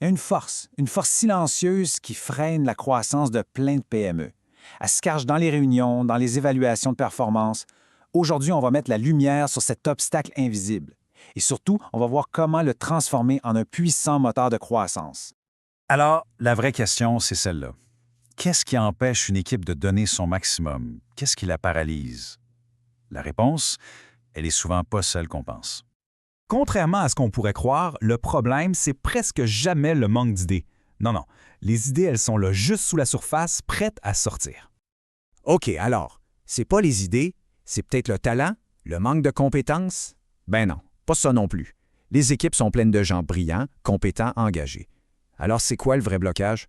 Il y a une force silencieuse qui freine la croissance de plein de PME. Elle se cache dans les réunions, dans les évaluations de performance. Aujourd'hui, on va mettre la lumière sur cet obstacle invisible. Et surtout, on va voir comment le transformer en un puissant moteur de croissance. Alors, la vraie question, c'est celle-là. Qu'est-ce qui empêche une équipe de donner son maximum? Qu'est-ce qui la paralyse? La réponse, elle est souvent pas celle qu'on pense. Contrairement à ce qu'on pourrait croire, le problème, c'est presque jamais le manque d'idées. Non, les idées, elles sont là juste sous la surface, prêtes à sortir. OK, alors, c'est pas les idées, c'est peut-être le talent, le manque de compétences? Ben non, pas ça non plus. Les équipes sont pleines de gens brillants, compétents, engagés. Alors, c'est quoi le vrai blocage?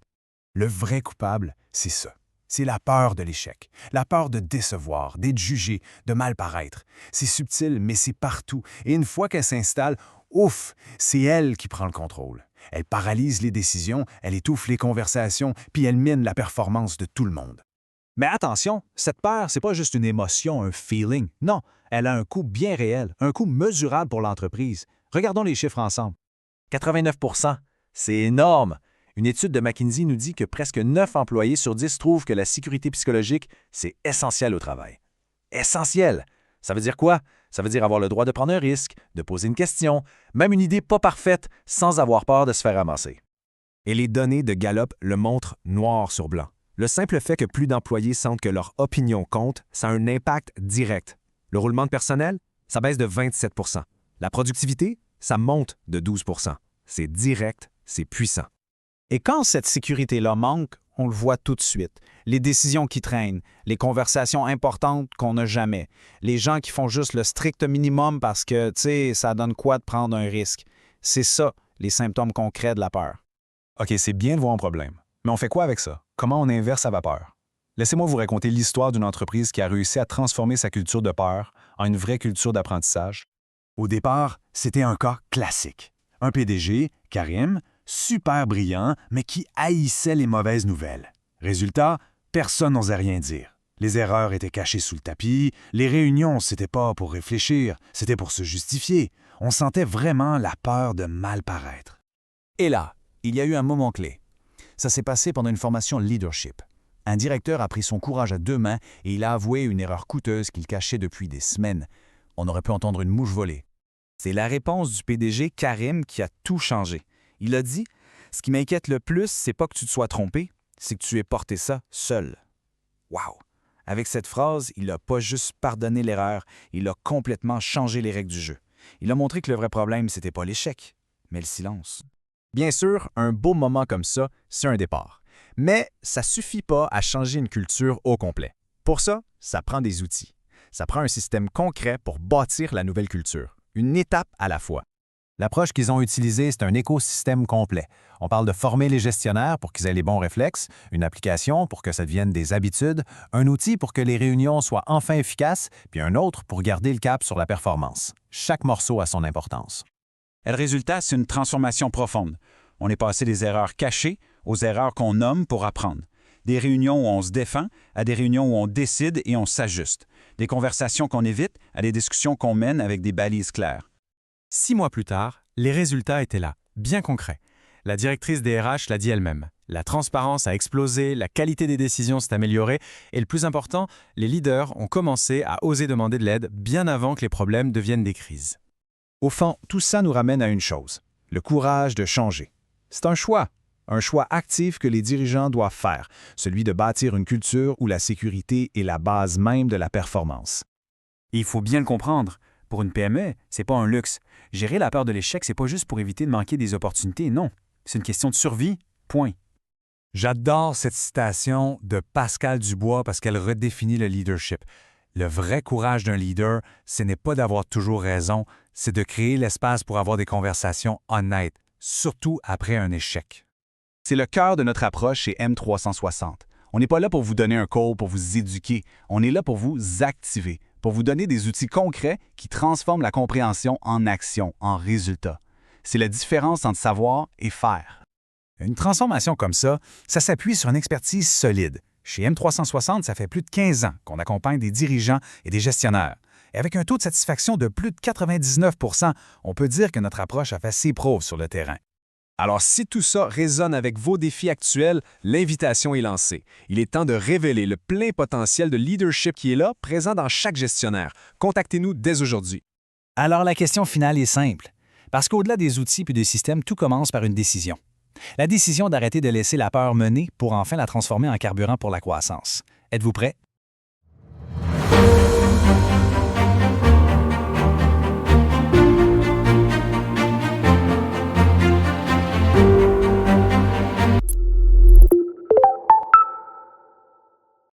Le vrai coupable, c'est ça. C'est la peur de l'échec, la peur de décevoir, d'être jugé, de mal paraître. C'est subtil, mais c'est partout. Et une fois qu'elle s'installe, ouf, c'est elle qui prend le contrôle. Elle paralyse les décisions, elle étouffe les conversations, puis elle mine la performance de tout le monde. Mais attention, cette peur, c'est pas juste une émotion, un feeling. Non, elle a un coût bien réel, un coût mesurable pour l'entreprise. Regardons les chiffres ensemble. 89 %, c'est énorme. Une étude de McKinsey nous dit que presque 9 employés sur 10 trouvent que la sécurité psychologique, c'est essentiel au travail. Essentiel! Ça veut dire quoi? Ça veut dire avoir le droit de prendre un risque, de poser une question, même une idée pas parfaite, sans avoir peur de se faire ramasser. Et les données de Gallup le montrent noir sur blanc. Le simple fait que plus d'employés sentent que leur opinion compte, ça a un impact direct. Le roulement de personnel, ça baisse de 27 %. La productivité, ça monte de 12 %. C'est direct, c'est puissant. Et quand cette sécurité-là manque, on le voit tout de suite. Les décisions qui traînent, les conversations importantes qu'on n'a jamais, les gens qui font juste le strict minimum parce que, tu sais, ça donne quoi de prendre un risque. C'est ça, les symptômes concrets de la peur. OK, c'est bien de voir un problème. Mais on fait quoi avec ça? Comment on inverse sa vapeur? Laissez-moi vous raconter l'histoire d'une entreprise qui a réussi à transformer sa culture de peur en une vraie culture d'apprentissage. Au départ, c'était un cas classique. Un PDG, Karim, super brillant, mais qui haïssait les mauvaises nouvelles. Résultat, personne n'osait rien dire. Les erreurs étaient cachées sous le tapis, les réunions, c'était pas pour réfléchir, c'était pour se justifier. On sentait vraiment la peur de mal paraître. Et là, il y a eu un moment clé. Ça s'est passé pendant une formation leadership. Un directeur a pris son courage à deux mains et il a avoué une erreur coûteuse qu'il cachait depuis des semaines. On aurait pu entendre une mouche voler. C'est la réponse du PDG Karim qui a tout changé. Il a dit « Ce qui m'inquiète le plus, c'est pas que tu te sois trompé, c'est que tu aies porté ça seul. » Wow! Avec cette phrase, il n'a pas juste pardonné l'erreur, il a complètement changé les règles du jeu. Il a montré que le vrai problème, c'était pas l'échec, mais le silence. Bien sûr, un beau moment comme ça, c'est un départ. Mais ça suffit pas à changer une culture au complet. Pour ça, ça prend des outils. Ça prend un système concret pour bâtir la nouvelle culture, une étape à la fois. L'approche qu'ils ont utilisée, c'est un écosystème complet. On parle de former les gestionnaires pour qu'ils aient les bons réflexes, une application pour que ça devienne des habitudes, un outil pour que les réunions soient enfin efficaces, puis un autre pour garder le cap sur la performance. Chaque morceau a son importance. Et le résultat, c'est une transformation profonde. On est passé des erreurs cachées aux erreurs qu'on nomme pour apprendre. Des réunions où on se défend à des réunions où on décide et on s'ajuste. Des conversations qu'on évite à des discussions qu'on mène avec des balises claires. 6 mois plus tard, les résultats étaient là, bien concrets. La directrice des RH l'a dit elle-même. La transparence a explosé, la qualité des décisions s'est améliorée et le plus important, les leaders ont commencé à oser demander de l'aide bien avant que les problèmes deviennent des crises. Au fond, tout ça nous ramène à une chose, le courage de changer. C'est un choix actif que les dirigeants doivent faire, celui de bâtir une culture où la sécurité est la base même de la performance. Il faut bien le comprendre. Pour une PME, c'est pas un luxe. Gérer la peur de l'échec, c'est pas juste pour éviter de manquer des opportunités, non. C'est une question de survie, point. J'adore cette citation de Pascal Dubois parce qu'elle redéfinit le leadership. Le vrai courage d'un leader, ce n'est pas d'avoir toujours raison, c'est de créer l'espace pour avoir des conversations honnêtes, surtout après un échec. C'est le cœur de notre approche chez M360. On n'est pas là pour vous donner un call, pour vous éduquer. On est là pour vous activer, pour vous donner des outils concrets qui transforment la compréhension en action, en résultat. C'est la différence entre savoir et faire. Une transformation comme ça s'appuie sur une expertise solide. Chez M360, ça fait plus de 15 ans qu'on accompagne des dirigeants et des gestionnaires. Et avec un taux de satisfaction de plus de 99 %, on peut dire que notre approche a fait ses preuves sur le terrain. Alors, si tout ça résonne avec vos défis actuels, l'invitation est lancée. Il est temps de révéler le plein potentiel de leadership qui est là, présent dans chaque gestionnaire. Contactez-nous dès aujourd'hui. Alors la question finale est simple, parce qu'au-delà des outils puis des systèmes, tout commence par une décision. La décision d'arrêter de laisser la peur mener pour enfin la transformer en carburant pour la croissance. Êtes-vous prêt?